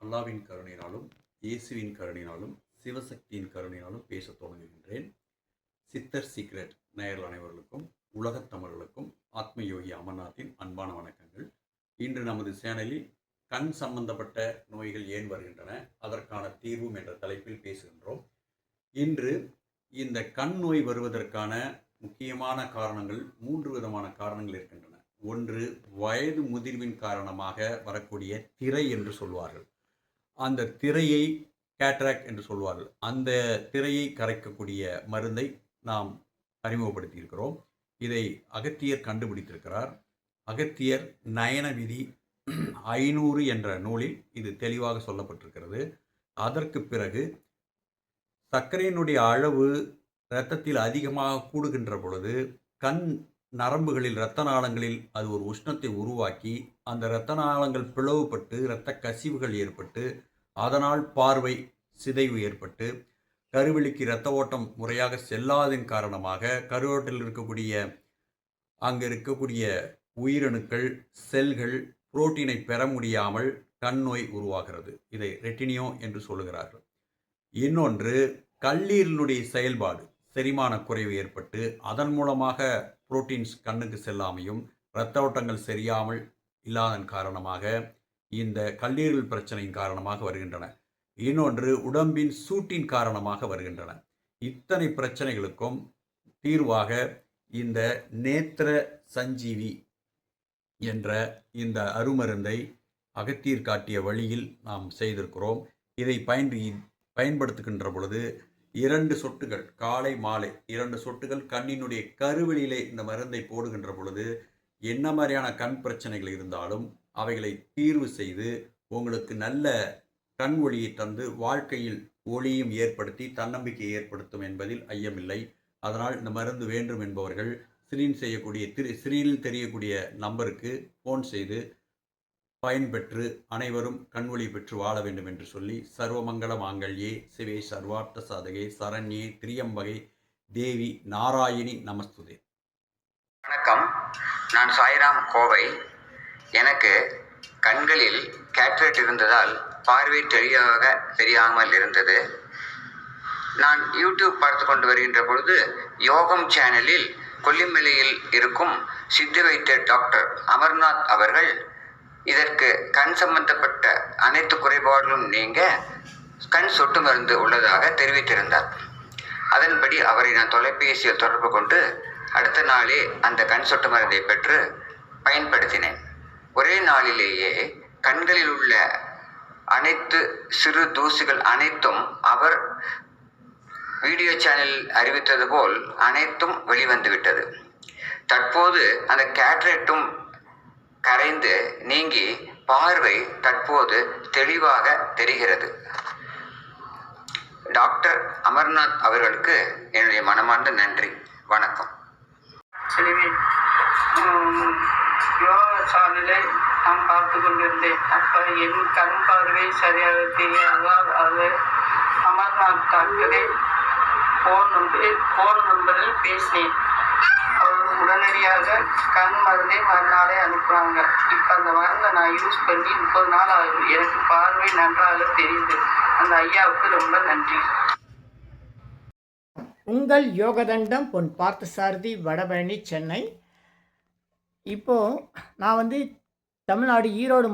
அல்லாவின் கருணையினாலும் இயேசுவின் கருணையினாலும் சிவசக்தியின் கருணையினாலும் பேசத் தொடங்குகின்றேன். சித்தர் சீக்ரெட் நேயர்கள் அனைவர்களுக்கும் உலகத் தமிழர்களுக்கும் ஆத்ம யோகி அமர்நாத்தின் அன்பான வணக்கங்கள். இன்று நமது சேனலில் கண் சம்பந்தப்பட்ட நோய்கள் ஏன் வருகின்றன, அதற்கான தீர்வும் என்ற தலைப்பில் பேசுகின்றோம். இன்று இந்த கண் நோய் வருவதற்கான முக்கியமான காரணங்கள் 3 விதமான காரணங்கள் இருக்கின்றன. ஒன்று, வயது முதிர்வின் காரணமாக வரக்கூடிய திரை என்று சொல்வார்கள். அந்த திரையை கேட்ராக்ட் என்று சொல்வார்கள். அந்த திரையை கரைக்கக்கூடிய மருந்தை நாம் அறிமுகப்படுத்தியிருக்கிறோம். இதை அகத்தியர் கண்டுபிடித்திருக்கிறார். அகத்தியர் நயன விதி 500 என்ற நூலில் இது தெளிவாக சொல்லப்பட்டிருக்கிறது. அதற்கு பிறகு சர்க்கரையினுடைய அளவு இரத்தத்தில் அதிகமாக கூடுகின்ற பொழுது கண் நரம்புகளில் இரத்த நாளங்களில் அது ஒரு உஷ்ணத்தை உருவாக்கி அந்த இரத்த நாளங்கள் பிளவுபட்டு இரத்த கசிவுகள் ஏற்பட்டு அதனால் பார்வை சிதைவு ஏற்பட்டு கருவெளிக்கு இரத்த ஓட்டம் முறையாக செல்லாதன் காரணமாக கருவட்டில் இருக்கக்கூடிய அங்கே இருக்கக்கூடிய உயிரணுக்கள் செல்கள் புரோட்டீனை பெற முடியாமல் கண் நோய் உருவாகிறது. இதை ரெட்டினியோ என்று சொல்லுகிறார்கள். இன்னொன்று, கல்லீரலுடைய செயல்பாடு செரிமான குறைவு ஏற்பட்டு அதன் மூலமாக புரோட்டீன்ஸ் கண்ணுக்கு செல்லாமையும் இரத்த ஓட்டங்கள் சரியாமல் இல்லாதன் காரணமாக இந்த கல்லீரல் பிரச்சனையின் காரணமாக வருகின்றன. இன்னொன்று, உடம்பின் சூட்டின் காரணமாக வருகின்றன. இத்தனை பிரச்சனைகளுக்கும் தீர்வாக இந்த நேத்திர சஞ்சீவி என்ற இந்த அருமருந்தை அகத்தியர் காட்டிய வழியில் நாம் செய்திருக்கிறோம். இதை பயன்படுத்துகின்ற பொழுது 2 சொட்டுகள் காலை மாலை 2 சொட்டுகள் கண்ணினுடைய கருவெளியிலே இந்த மருந்தை போடுகின்ற பொழுது என்ன மாதிரியான கண் பிரச்சனைகள் இருந்தாலும் அவைகளை தீர்வு செய்து உங்களுக்கு நல்ல கண் ஒளியை தந்து வாழ்க்கையில் ஒளியும் ஏற்படுத்தி தன்னம்பிக்கையை ஏற்படுத்தும் என்பதில் ஐயமில்லை. அதனால் இந்த மருந்து வேண்டும் என்பவர்கள் ஸ்க்ரீனில் தெரியக்கூடிய நம்பருக்கு ஃபோன் செய்து பயன்பெற்று அனைவரும் கண்வொளி பெற்று வாழ வேண்டும் என்று சொல்லி சர்வமங்கள மாங்கல்யே சிவே சர்வார்த்த சாதகே சரண்யே திரியம்பகை தேவி நாராயணி நமஸ்துதே. வணக்கம், நான் சாய்ராம், கோவை. எனக்கு கண்களில் கேட்ராக்ட் இருந்ததால் பார்வை தெரியாமல் இருந்தது. நான் யூடியூப் பார்த்து கொண்டு வருகின்ற பொழுது யோகம் சேனலில் கொல்லிமலையில் இருக்கும் சித்த வைத்தியர் டாக்டர் அமர்நாத் அவர்கள் இதற்கு கண் சம்பந்தப்பட்ட அனைத்து குறைபாடுகளும் நீங்க கண் சொட்டு மருந்து உள்ளதாக தெரிவித்திருந்தார். அதன்படி அவரை நான் தொலைபேசியில் தொடர்பு கொண்டு அடுத்த நாளே அந்த கண் சொட்டு மருந்தை பெற்று பயன்படுத்தினேன். ஒரே நாளிலேயே கண்களில் உள்ள அனைத்து சிறு தூசிகள் அனைத்தும் அவர் வீடியோ சேனலில் அறிவித்தது போல் அனைத்தும் வெளிவந்துவிட்டது. தற்போது அந்த கேட்ராக்டும் கரைந்து நீங்கி பார்வை தற்போது தெளிவாக தெரிகிறது. டாக்டர் அமர்நாத் அவர்களுக்கு என்னுடைய மனமார்ந்த நன்றி. வணக்கம். யோகா சாலையை நான் பார்த்து கொண்டிருந்தேன். அப்போ என் கண் பார்வை சரியாக தெரியாதால் அது அமர்நாத் டாக்டரை ஃபோன் நம்பரில் பேசினேன். அவர் உடனடியாக கண் மருந்தை மறுநாளே அனுப்புகிறாங்க. இப்போ அந்த மருந்தை நான் யூஸ் பண்ணி 30 நாள் ஆகுது. எனக்கு பார்வை நன்றாக தெரியுது. அந்த ஐயாவுக்கு ரொம்ப நன்றி. உங்கள் யோகதண்டம் பொன் பார்த்தசாரதி, வடபழனி, சென்னை. இப்போது நான் தமிழ்நாடு ஈரோடு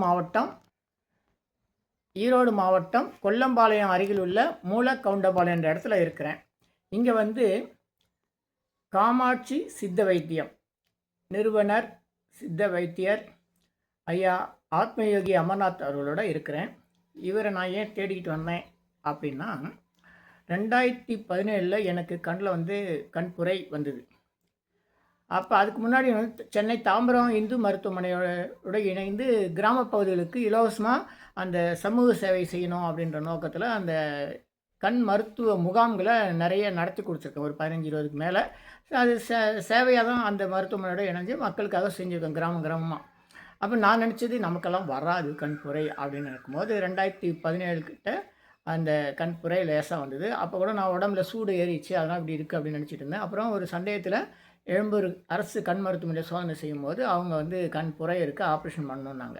மாவட்டம் கொல்லம்பாளையம் அருகில் உள்ள மூலக்கவுண்டபாளையம் என்ற இடத்துல இருக்கிறேன். இங்கே காமாட்சி சித்த வைத்தியம் நிறுவனர் சித்த வைத்தியர் ஐயா ஆத்மயோகி அமர்நாத் அவர்களோட இருக்கிறேன். இவரை நான் ஏன் தேடிக்கிட்டு வந்தேன் அப்படின்னா, 2017 எனக்கு கண்ணில் கண்புரை வந்தது. அப்போ அதுக்கு முன்னாடி சென்னை தாம்பரம் இந்து மருத்துவமனையோட இணைந்து கிராம பகுதிகளுக்கு இலவசமாக அந்த சமூக சேவை செய்யணும் அப்படின்ற நோக்கத்தில் அந்த கண் மருத்துவ முகாம்களை நிறைய நடத்தி கொடுத்துருக்கேன். ஒரு 15-20க்கு மேலே அது சேவையாக தான் அந்த மருத்துவமனையோட இணைஞ்சு மக்களுக்காக செஞ்சுருக்கேன் கிராமமாக. அப்போ நான் நினச்சது நமக்கெல்லாம் வராது கண்புரை அப்படின்னு இருக்கும்போது 2017 கிட்ட அந்த கண்புரை லேசாக வந்தது. அப்போ கூட நான் உடம்புல சூடு ஏறிச்சு, அதெல்லாம் இப்படி இருக்குது அப்படின்னு நினச்சிட்டு இருந்தேன். அப்புறம் ஒரு சந்தேகத்தில் எழும்பூர் அரசு கண் மருத்துவமனையில் சோதனை செய்யும் போது அவங்க கண் புரை இருக்குது, ஆப்ரேஷன் பண்ணணுன்னாங்க.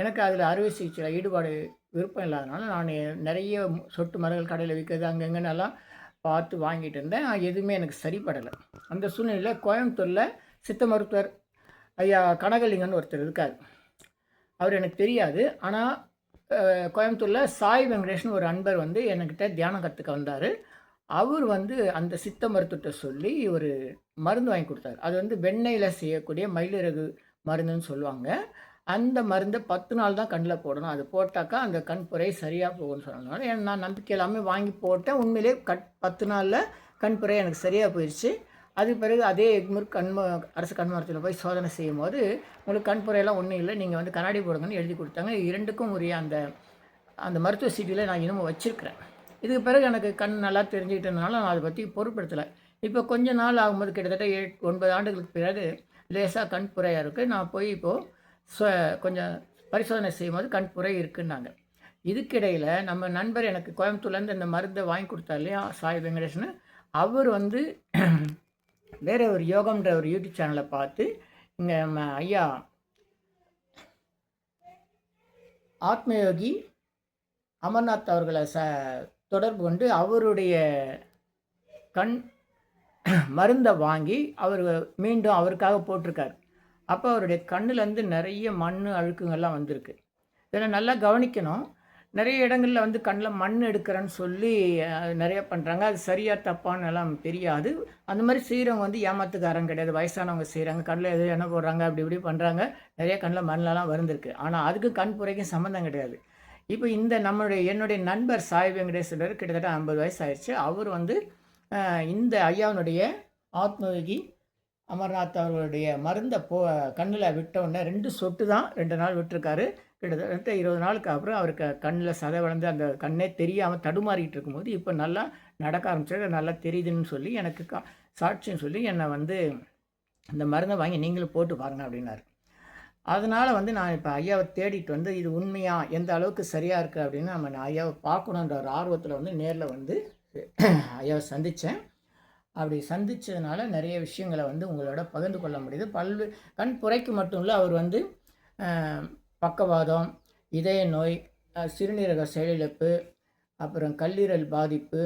எனக்கு அதில் அறுவை சிகிச்சையில் ஈடுபாடு விருப்பம் இல்லாதனால நான் நிறைய சொட்டு மருந்துகள் கடையில் விற்கிறது அங்கங்கன்னெல்லாம் பார்த்து வாங்கிட்டு இருந்தேன். எதுவுமே எனக்கு சரிப்படலை. அந்த சூழ்நிலையில் கோயம்புத்தூரில் சித்த மருத்துவர் ஐயா கனகலிங்கன்னு ஒருத்தர் இருக்கார். அவர் எனக்கு தெரியாது. ஆனால் கோயம்புத்தூரில் சாய் வெங்கடேஷ்னு ஒரு அன்பர் வந்து என்கிட்ட தியானம் கற்றுக்க வந்தார். அவர் வந்து அந்த சித்த மருத்துவத்தை சொல்லி ஒரு மருந்து வாங்கி கொடுத்தாரு. அது வந்து வெண்ணெயில் செய்யக்கூடிய மயிலிறகு மருந்துன்னு சொல்லுவாங்க. அந்த மருந்தை 10 நாள் தான் கண்ணில் போடணும். அது போட்டாக்கா அந்த கண் புரை சரியாக போகும்னு சொன்னதுனால நான் நம்பிக்கை இல்லாமல் வாங்கி போட்டேன். உண்மையிலே 10 நாளில் கண் புரை எனக்கு சரியாக போயிடுச்சு. அதுக்கு பிறகு அதே எக்மூர் அரசு கண் மருத்துவத்தில் போய் சோதனை செய்யும் போது உங்களுக்கு கண் புரையெல்லாம் ஒன்றும் இல்லை, நீங்கள் வந்து கண்ணாடி போடுங்கன்னு எழுதி கொடுத்தாங்க. இரண்டுக்கும் உரிய அந்த மருத்துவ சீட்டில் நான் இன்னமும் வச்சுருக்கிறேன். இதுக்கு பிறகு எனக்கு கண் நல்லா தெரிஞ்சுக்கிட்டதுனால நான் அதை பற்றி பொருட்படுத்தலை. இப்போ கொஞ்ச நாள் ஆகும்போது கிட்டத்தட்ட 9 ஆண்டுகளுக்கு பிறகு லேசாக கண் புரையாக இருக்குது. நான் போய் இப்போது கொஞ்சம் பரிசோதனை செய்யும்போது கண் புரை இருக்குன்னாங்க. இதுக்கிடையில் நம்ம நண்பர் எனக்கு கோயம்புத்தூர்லேருந்து இந்த மருந்தை வாங்கி கொடுத்தார் இல்லையா, சாய் வெங்கடேஷ்னு, அவர் வந்து வேறு ஒரு யோகம்ன்ற ஒரு யூடியூப் சேனலை பார்த்து இங்கே நம்ம ஐயா ஆத்மயோகி அமர்நாத் அவர்களை தொடர்பு கொண்டு அவருடைய கண் மருந்தை வாங்கி அவர் மீண்டும் அவருக்காக போட்டிருக்கார். அப்போ அவருடைய கண்ணுலேருந்து நிறைய மண் அழுக்குங்கள்லாம் வந்திருக்கு. இதில் நல்லா கவனிக்கணும். நிறைய இடங்களில் வந்து கண்ணில் மண் எடுக்கிறேன்னு சொல்லி நிறைய பண்ணுறாங்க. அது சரியாக தப்பான்னு எல்லாம் தெரியாது. அந்த மாதிரி செய்கிறவங்க வந்து ஏமாத்துக்காரங்க கிடையாது. வயசானவங்க செய்கிறாங்க, கண்ணில் எது என்ன போடுறாங்க, அப்படி இப்படி பண்ணுறாங்க. நிறைய கண்ணில் மண்ணெலாம் வந்திருக்கு. ஆனால் அதுக்கு கண் புரைக்கும் சம்மந்தம் கிடையாது. இப்போ என்னுடைய நண்பர் சாய் வெங்கடேஸ்வரர் கிட்டத்தட்ட 50 வயசு ஆயிடுச்சு. அவர் வந்து இந்த ஐயாவுடைய ஆத்மயோகி அமர்நாத் அவர்களுடைய மருந்தை கண்ணில் விட்டவுடனே 2 சொட்டு தான் 2 நாள் விட்டுருக்காரு. கிட்டத்தட்ட 20 நாளுக்கு அப்புறம் அவருக்கு கண்ணில் சதை வளர்ந்து அந்த கண்ணே தெரியாமல் தடுமாறிக்கிட்டு இருக்கும்போது இப்போ நல்லா நடக்க ஆரம்பிச்சு நல்லா தெரியுதுன்னு சொல்லி எனக்கு சாட்சின்னு சொல்லி என்னை வந்து அந்த மருந்தை வாங்கி நீங்களும் போட்டு பாருங்கள் அப்படின்னாரு. அதனால் வந்து நான் இப்போ ஐயாவை தேடிட்டு வந்து இது உண்மையாக எந்த அளவுக்கு சரியாக இருக்குது அப்படின்னு நம்ம ஐயாவை பார்க்கணுன்ற ஒரு ஆர்வத்தில் வந்து நேரில் வந்து ஐயாவை சந்தித்தேன். அப்படி சந்தித்ததுனால நிறைய விஷயங்களை வந்து உங்களோட பகிர்ந்து கொள்ள முடியுது. கண் புரைக்கு மட்டும் இல்லை, அவர் வந்து பக்கவாதம், இதய நோய், சிறுநீரக செயலிழப்பு, அப்புறம் கல்லீரல் பாதிப்பு,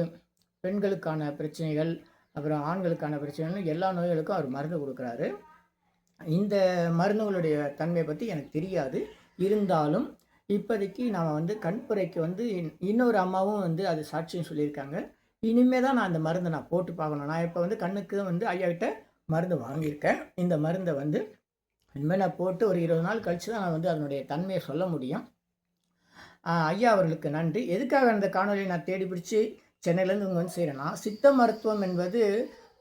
பெண்களுக்கான பிரச்சனைகள், அப்புறம் ஆண்களுக்கான பிரச்சனைகள், எல்லா நோய்களுக்கும் அவர் மருந்து கொடுக்குறாரு. இந்த மருந்துகளுடைய தன்மையை பற்றி எனக்கு தெரியாது. இருந்தாலும் இப்போதைக்கு நாம் வந்து கண்புரைக்கு வந்து இன்னொரு அம்மாவும் வந்து அது சாட்சியம் சொல்லியிருக்காங்க. இனிமேல் தான் நான் அந்த மருந்தை நான் போட்டு பார்க்கணும். நான் இப்போ வந்து கண்ணுக்கு வந்து ஐயாக்கிட்ட மருந்து வாங்கியிருக்கேன். இந்த மருந்தை வந்து இனிமேல் நான் போட்டு ஒரு 20 நாள் கழித்து தான் நான் வந்து அதனுடைய தன்மையை சொல்ல முடியும். ஐயா அவர்களுக்கு நன்றி. எதுக்காக அந்த காணொலியை நான் தேடி பிடிச்சி சென்னையிலேருந்து இங்கே வந்து செய்கிறேன்னா, சித்த மருத்துவம் என்பது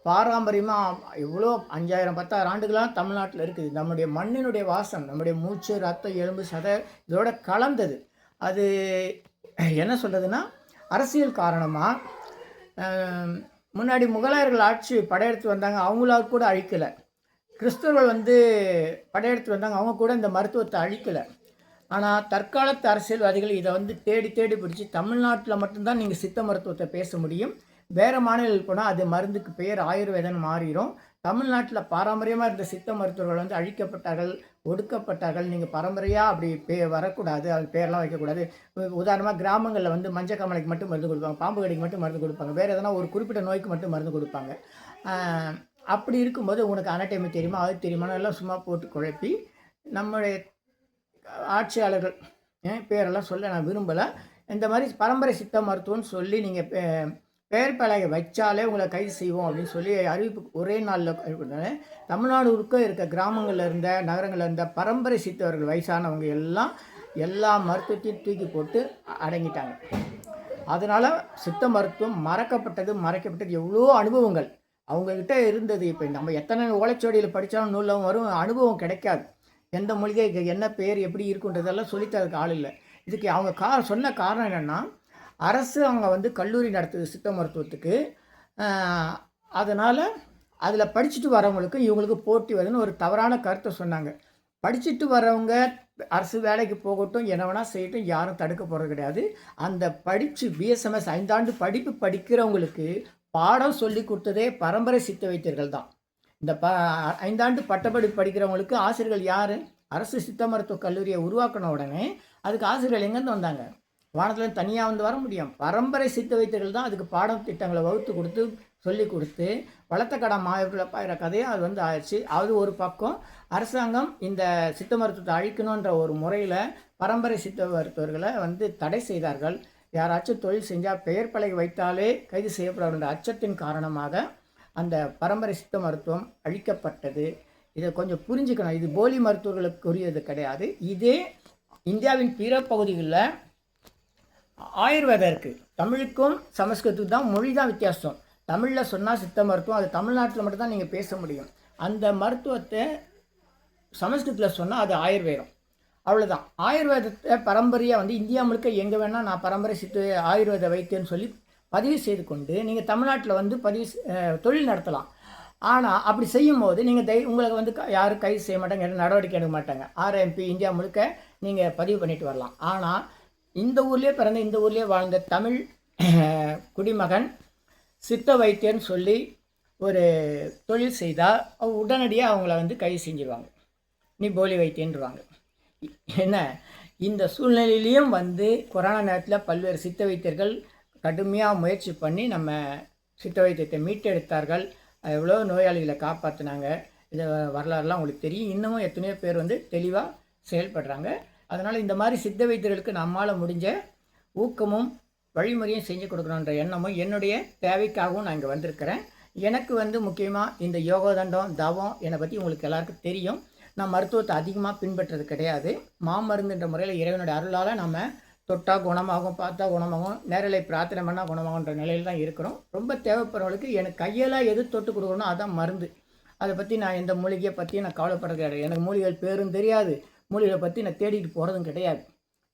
பாரம்பரியமாக எவ்வளோ 5000 10,000 ஆண்டுகளாக தமிழ்நாட்டில் இருக்குது. நம்முடைய மண்ணினுடைய வாசம், நம்முடைய மூச்சு, ரத்தம், எலும்பு, சதை இதோட கலந்தது. அது என்ன சொல்கிறதுனா, அரசியல் காரணமாக முன்னாடி முகலாயர்கள் ஆட்சி படையெடுத்து வந்தாங்க, அவங்களால கூட அழிக்கலை. கிறிஸ்தவர்கள் வந்து படையெடுத்து வந்தாங்க, அவங்க கூட இந்த மருத்துவத்தை அழிக்கலை. ஆனால் தற்காலத்து அரசியல்வாதிகள் இதை வந்து தேடி தேடி பிடிச்சி தமிழ்நாட்டில் மட்டும்தான் நீங்கள் சித்த மருத்துவத்தை பேச முடியும். வேறு மாநிலங்கள் போனால் அது மருந்துக்கு பெயர் ஆயுர்வேதம் மாறிடும். தமிழ்நாட்டில் பாரம்பரியமாக இருந்த சித்த மருத்துவர்கள் வந்து அழிக்கப்பட்டார்கள், ஒடுக்கப்பட்டார்கள். நீங்கள் பரம்பரையாக அப்படி வரக்கூடாது, அது பேரெலாம் வைக்கக்கூடாது. உதாரணமாக கிராமங்களில் வந்து மஞ்சக்காமலைக்கு மட்டும் மருந்து கொடுப்பாங்க, பாம்பு கடிக்கு மட்டும் மருந்து கொடுப்பாங்க, வேறு எதனா ஒரு குறிப்பிட்ட நோய்க்கு மட்டும் மருந்து கொடுப்பாங்க. அப்படி இருக்கும்போது உனக்கு அனட்டமி தெரியுமா, அது தெரியுமா எல்லாம் சும்மா போட்டு குழப்பி நம்முடைய ஆட்சியாளர்கள் பேரெல்லாம் சொல்ல நான் விரும்பலை. இந்த மாதிரி பரம்பரை சித்த மருத்துவம்னு சொல்லி நீங்கள் பெயர் பலகை வச்சாலே உங்களை கைது செய்வோம் அப்படின்னு சொல்லி அறிவிப்பு ஒரே நாளில் தமிழ்நாடு இருக்க கிராமங்களில் இருந்த நகரங்களில் இருந்த பரம்பரை சித்தவர்கள் வயசானவங்க எல்லா மருத்துவத்தையும் தூக்கி போட்டு அடங்கிட்டாங்க. அதனால் சித்த மருத்துவம் மறைக்கப்பட்டது எவ்வளோ அனுபவங்கள் அவங்கக்கிட்ட இருந்தது. இப்போ நம்ம எத்தனை ஓலைச்சுவடியில் படித்தாலும் நூலில் வரும், அனுபவம் கிடைக்காது. எந்த மூலிகைக்கு என்ன பேர் எப்படி இருக்குன்றதெல்லாம் சொல்லித்தரதுக்கு ஆள் இல்லை. இதுக்கு அவங்க சொன்ன காரணம் என்னென்னா, அரசு அவங்க வந்து கல்லூரி நடத்துது சித்த மருத்துவத்துக்கு. அதனால் அதில் படிச்சுட்டு வரவங்களுக்கும் இவங்களுக்கு போட்டி வருதுன்னு ஒரு தவறான கருத்தை சொன்னாங்க. படிச்சுட்டு வரவங்க அரசு வேலைக்கு போகட்டும், என்ன வேணால் செய்யட்டும், யாரும் தடுக்க போகிறது கிடையாது. அந்த படித்து பிஎஸ்எம்எஸ் 5 ஆண்டு படிப்பு படிக்கிறவங்களுக்கு பாடம் சொல்லி கொடுத்ததே பரம்பரை சித்த வைத்தியர்கள் தான். இந்த 5 ஆண்டு பட்டப்படிப்பு படிக்கிறவங்களுக்கு ஆசிரியர்கள் யார்? அரசு சித்த மருத்துவக் கல்லூரியை உருவாக்கின உடனே அதுக்கு ஆசிரியர்கள் எங்கேருந்து வந்தாங்க? வானத்தில் தனியாக வந்து வர முடியும். பரம்பரை சித்த வைத்தியர்கள் தான் அதுக்கு பாடம் திட்டங்களை வகுத்து கொடுத்து சொல்லி கொடுத்து வளர்த்த கடை மாயக்குள்ள பாயிற கதையை அது வந்து ஆயிடுச்சு. அது ஒரு பக்கம். அரசாங்கம் இந்த சித்த மருத்துவத்தை அழிக்கணுன்ற ஒரு முறையில் பரம்பரை சித்த மருத்துவர்களை வந்து தடை செய்தார்கள். யாராச்சும் தொழில் செஞ்சால் பெயர் பலகை வைத்தாலே கைது செய்யப்படுகின்ற அச்சத்தின் காரணமாக அந்த பரம்பரை சித்த மருத்துவம் அழிக்கப்பட்டது. இதை கொஞ்சம் புரிஞ்சுக்கணும். இது போலி மருத்துவர்களுக்குரியது கிடையாது. இதே இந்தியாவின் பிற பகுதிகளில் ஆயுர்வேதம் இருக்குது. தமிழுக்கும் சமஸ்கிருதத்துக்கும் தான் மொழி தான் வித்தியாசம். தமிழில் சொன்னால் சித்த மருத்துவம், அது தமிழ்நாட்டில் மட்டும்தான் நீங்கள் பேச முடியும். அந்த மருத்துவத்தை சமஸ்கிருதத்தில் சொன்னால் அது ஆயுர்வேதம். அவ்வளோதான். ஆயுர்வேதத்தை பரம்பரையாக வந்து இந்தியா முழுக்க எங்கே வேணால் நான் பரம்பரை சித்த ஆயுர்வேத வைத்தியன்னு சொல்லி பதிவு செய்து கொண்டு நீங்கள் தமிழ்நாட்டில் வந்து தொழில் நடத்தலாம். ஆனால் அப்படி செய்யும் போது நீங்கள் உங்களுக்கு வந்து யாரும் கைது செய்ய மாட்டாங்க, நடவடிக்கை எடுக்க மாட்டாங்க. ஆர்எம்பி இந்தியா முழுக்க நீங்கள் பதிவு பண்ணிட்டு வரலாம். ஆனால் இந்த ஊர்லேயே பிறந்த இந்த ஊர்லேயே வாழ்ந்த தமிழ் குடிமகன் சித்த வைத்தியன்னு சொல்லி ஒரு தொழில் செய்தால் உடனடியாக அவங்கள வந்து கைது செஞ்சிருவாங்க. நீ போலி வைத்தியன்றுவாங்க. என்ன இந்த சூழ்நிலையிலையும் வந்து கொரோனா நேரத்தில் பல்வேறு சித்த வைத்தியர்கள் கடுமையாக முயற்சி பண்ணி நம்ம சித்த வைத்தியத்தை மீட்டெடுத்தார்கள். எவ்வளோ நோயாளிகளை காப்பாற்றினாங்க. இந்த வரலாறுலாம் உங்களுக்கு தெரியும். இன்னமும் எத்தனையோ பேர் வந்து தெளிவாக செயல்படுறாங்க. அதனால் இந்த மாதிரி சித்த வைத்தியர்களுக்கு நம்மால் முடிஞ்ச ஊக்கமும் வழிமுறையும் செஞ்சு கொடுக்கணுன்ற எண்ணமும் என்னுடைய தேவைக்காகவும் நான் இங்கே வந்திருக்கிறேன். எனக்கு வந்து முக்கியமாக இந்த யோகதண்டம் தவம் என்னை பற்றி உங்களுக்கு எல்லாருக்கும் தெரியும். நான் மருத்துவத்தை அதிகமாக பின்பற்றது கிடையாது. மாமருந்துன்ற முறையில் இறைவனுடைய அருளால் நம்ம தொட்டால் குணமாகும், பார்த்தா குணமாகும், நேரலை பிரார்த்தனை பண்ணால் குணமாகுன்ற நிலையில் தான் இருக்கிறோம். ரொம்ப தேவைப்படுறவங்களுக்கு எனக்கு கையில் எது தொட்டு கொடுக்கணும் அதான் மருந்து. அதை பற்றி நான் எந்த மூலிகையை பற்றி நான் கவலைப்படுறது கிடையாது. எனக்கு மூலிகைகள் பேரும் தெரியாது, மூலிகையை பற்றி நான் தேடிட்டு போகிறதும் கிடையாது.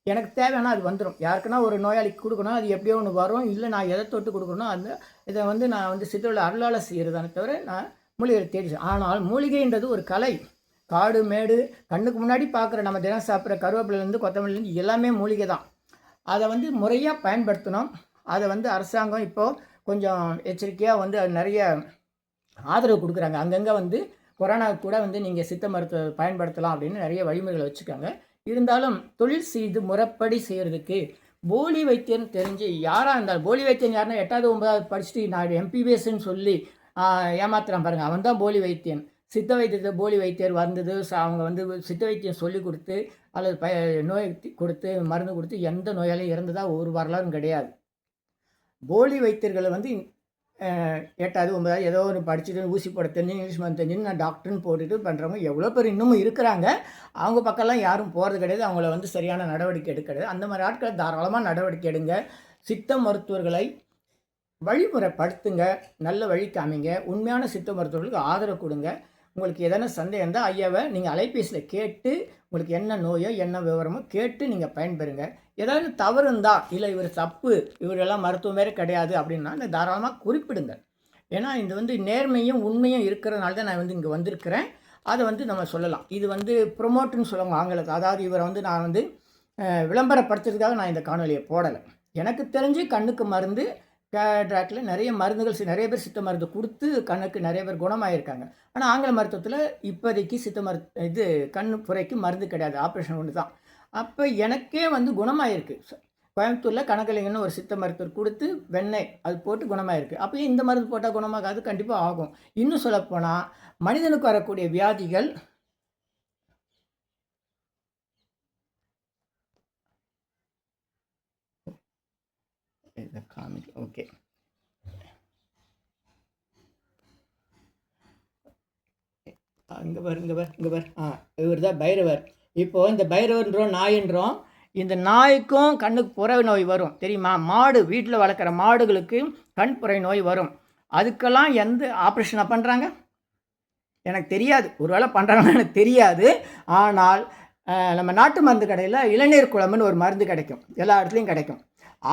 எனக்கு தேவைன்னா அது வந்துடும். யாருக்குன்னா ஒரு நோயாளிக்கு கொடுக்கணும், அது எப்படியோ ஒன்று வரும். இல்லை நான் எதை தொட்டு கொடுக்கணும் அந்த இதை வந்து நான் வந்து சித்தரோட அருளால் செய்கிறதானே தவிர நான் மூலிகையை தேடி. ஆனால் மூலிகைன்றது ஒரு கலை. காடு மேடு கண்ணுக்கு முன்னாடி பார்க்குற நம்ம தினம் சாப்பிட்ற கருவேப்பிலேருந்து கொத்தமல்லிலேருந்து எல்லாமே மூலிகை தான். அதை வந்து முறையாக பயன்படுத்தணும். அதை வந்து அரசாங்கம் இப்போது கொஞ்சம் எச்சரிக்கையாக வந்து அது நிறைய ஆதரவு கொடுக்குறாங்க. அங்கங்கே வந்து கொரோனாவுக்கு கூட வந்து நீங்கள் சித்த மருத்துவ பயன்படுத்தலாம் அப்படின்னு நிறைய வழிமுறைகளை வச்சுக்காங்க. இருந்தாலும் தொழில் செய்து முறைப்படி செய்கிறதுக்கு போலி வைத்தியன்னு தெரிஞ்சு யாராக இருந்தாலும், போலி வைத்தியன் யாருன்னா 8வது 9வது படிச்சுட்டு நான் எம்பிபிஎஸ்ன்னு சொல்லி ஏமாத்துறான் பாருங்கள், அவன் தான் போலி வைத்தியன். சித்த வைத்தியத்தை போலி வைத்தியர் வந்தது அவங்க வந்து சித்த வைத்தியம் சொல்லி கொடுத்து அல்லது நோய் கொடுத்து மருந்து கொடுத்து எந்த நோயாலையும் இறந்ததாக ஒரு வரலாறும் கிடையாது. போலி வைத்தியர்களை வந்து 8வது 9வது ஏதோ ஒரு படிச்சுட்டு ஊசி போட தெரிஞ்சு இங்கிலீஷ் மருந்து தெரிஞ்சுன்னு நான் டாக்டர்னு போட்டுட்டு பண்ணுறவங்க எவ்வளோ பேர் இன்னமும் இருக்கிறாங்க. அவங்க பக்கம்லாம் யாரும் போகிறது கிடையாது. அவங்கள வந்து சரியான நடவடிக்கை எடுக்கிறது. அந்த மாதிரி ஆட்களை தாராளமாக நடவடிக்கை எடுங்க. சித்த மருத்துவர்களை வழிமுறைப்படுத்துங்க, நல்ல வழி காமிங்க. உண்மையான சித்த மருத்துவர்களுக்கு ஆதரவு கொடுங்க. உங்களுக்கு எதனா சந்தேகம் இருந்தால் ஐயாவை நீங்கள் அலைபேசியில் கேட்டு உங்களுக்கு என்ன நோயோ என்ன விவரமோ கேட்டு நீங்கள் பயன்பெறுங்க. ஏதாவது தவறு இருந்தால் இல்லை இவர் தப்பு இவரெல்லாம் மருத்துவம் வேறு கிடையாது அப்படின்னா தாராளமாக குறிப்பிடுங்க. ஏன்னா இது வந்து நேர்மையும் உண்மையும் இருக்கிறதுனால தான் நான் வந்து இங்கே வந்திருக்கிறேன். அதை வந்து நம்ம சொல்லலாம். இது வந்து ப்ரொமோட்டுன்னு சொல்லுவாங்க ஆங்கிலத்தில். அதாவது இவரை வந்து நான் வந்து விளம்பரப்படுத்துறதுக்காக நான் இந்த காணொலியை போடலை. எனக்கு தெரிஞ்சு கண்ணுக்கு மருந்து கேட்ராக்டில் நிறைய மருந்துகள் நிறைய பேர் சித்த மருந்து கொடுத்து கண்ணுக்கு நிறைய பேர் குணமாயிருக்காங்க. ஆனால் ஆங்கில மருத்துவத்தில் இப்போதைக்கு சித்த கண் புரைக்கு மருந்து கிடையாது, ஆப்ரேஷன் ஒன்று தான். அப்போ எனக்கே வந்து குணமாயிருக்கு. கோயம்புத்தூரில் கணக்கலிங்கன்னு ஒரு சித்த மருத்துவர் கொடுத்து வெண்ணெய் அது போட்டு குணமாயிருக்கு. அப்போயே இந்த மருந்து போட்டால் குணமாகாது, கண்டிப்பாக ஆகும். இன்னும் சொல்லப்போனால் மனிதனுக்கு வரக்கூடிய வியாதிகள் ஓகே இங்கே பார் இவர் தான் பைரவர். இப்போது இந்த பைரவர்ன்றோம் நாயின்றோம். இந்த நாய்க்கும் கண்ணுக்கு புற நோய் வரும் தெரியுமா? மாடு வீட்டில் வளர்க்குற மாடுகளுக்கு கண் புரை நோய் வரும். அதுக்கெல்லாம் எந்த ஆப்ரேஷனாக பண்ணுறாங்க எனக்கு தெரியாது. ஒரு வேளை பண்ணுறாங்கன்னு எனக்கு தெரியாது. ஆனால் நம்ம நாட்டு மருந்து கடையில் இளநீர் குழம்புன்னு ஒரு மருந்து கிடைக்கும், எல்லா இடத்துலையும் கிடைக்கும்.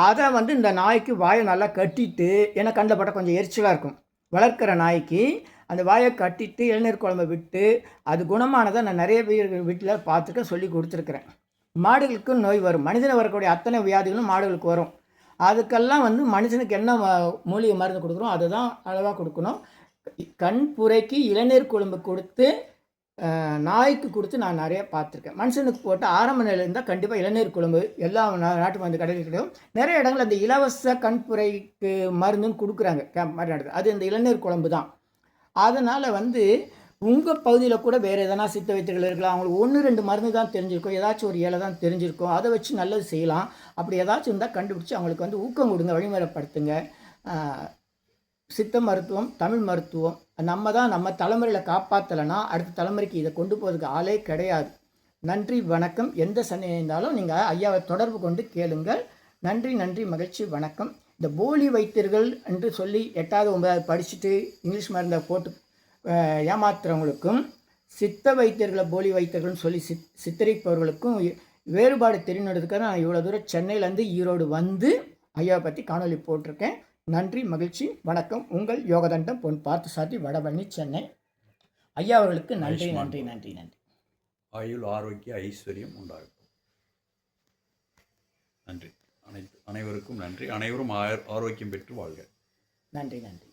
அதை வந்து இந்த நாய்க்கு வாயை நல்லா கட்டிட்டு, ஏன்னா கண்ணில் பட்ட கொஞ்சம் எரிச்சலாக இருக்கும், வளர்க்குற நாய்க்கு அந்த வாயை கட்டிட்டு இளநீர் குழம்பை விட்டு அது குணமானதை நான் நிறைய பேர் வீட்டில் பார்த்துக்க சொல்லி கொடுத்துருக்குறேன். மாடுகளுக்கும் நோய் வரும். மனிதனை வரக்கூடிய அத்தனை வியாதிகளும் மாடுகளுக்கு வரும். அதுக்கெல்லாம் வந்து மனுஷனுக்கு என்ன மூலிகை மருந்து கொடுக்குறோம் அதை தான் அளவாக கொடுக்கணும். கண் புரைக்கு இளநீர் குழம்பு கொடுத்து நாய்க்கு கொடுத்து நான் நிறைய பார்த்துருக்கேன். மனுஷனுக்கு போட்டு ஆரம்ப நிலையில் இருந்தால் கண்டிப்பாக இளநீர் குழம்பு எல்லா நாட்டு மருந்து கடையில் கிடைக்கும். நிறைய இடங்கள் அந்த இலவச கண்புரைக்கு மருந்துன்னு கொடுக்குறாங்க கேம்ப் மாதிரி நடக்குது. அது இந்த இளநீர் குழம்பு தான். அதனால் வந்து உங்கள் பகுதியில் கூட வேறு எதனா சித்த வைத்தியர்கள் இருக்கலாம். அவங்களுக்கு 1, 2 மருந்து தான் தெரிஞ்சிருக்கும், ஏதாச்சும் ஒரு இலை தான் தெரிஞ்சிருக்கும். அதை வச்சு நல்லது செய்யலாம். அப்படி ஏதாச்சும் இருந்தால் கண்டுபிடிச்சி அவங்களுக்கு வந்து ஊக்கம் கொடுங்க, வழிமுறைப்படுத்துங்க. சித்த மருத்துவம், தமிழ் மருத்துவம் நம்ம தான் நம்ம தலைமுறையில் காப்பாற்றலைன்னா அடுத்த தலைமுறைக்கு இதை கொண்டு போகிறதுக்கு ஆளே கிடையாது. நன்றி, வணக்கம். எந்த சந்தேகம் இருந்தாலும் நீங்கள் ஐயாவை தொடர்பு கொண்டு கேளுங்கள். நன்றி, நன்றி, மகிழ்ச்சி, வணக்கம். இந்த போலி வைத்தியர்கள் என்று சொல்லி 8வது 9வது படிச்சுட்டு இங்கிலீஷ் மருந்தை போட்டு ஏமாத்துறவங்களுக்கும் சித்த வைத்தியர்களை போலி வைத்தியர்கள்னு சொல்லி சித்தரிப்பவர்களுக்கும் வேறுபாடு தெரியணுன்றதுக்காக நான் இவ்வளோ தூரம் சென்னையிலேருந்து ஈரோடு வந்து ஐயாவை பற்றி காணொலி போட்டிருக்கேன். நன்றி, மகிழ்ச்சி, வணக்கம். உங்கள் யோகதண்டம் பொன் பார்த்தசாரதி, வடபழனி, சென்னை. ஐயா அவர்களுக்கு நன்றி, நன்றி, நன்றி, நன்றி. ஆயுள், ஆரோக்கிய, ஐஸ்வர்யம் உண்டாகட்டும். நன்றி. அனைவருக்கும் நன்றி. அனைவரும் ஆரோக்கியம் பெற்று வாழ்க. நன்றி, நன்றி.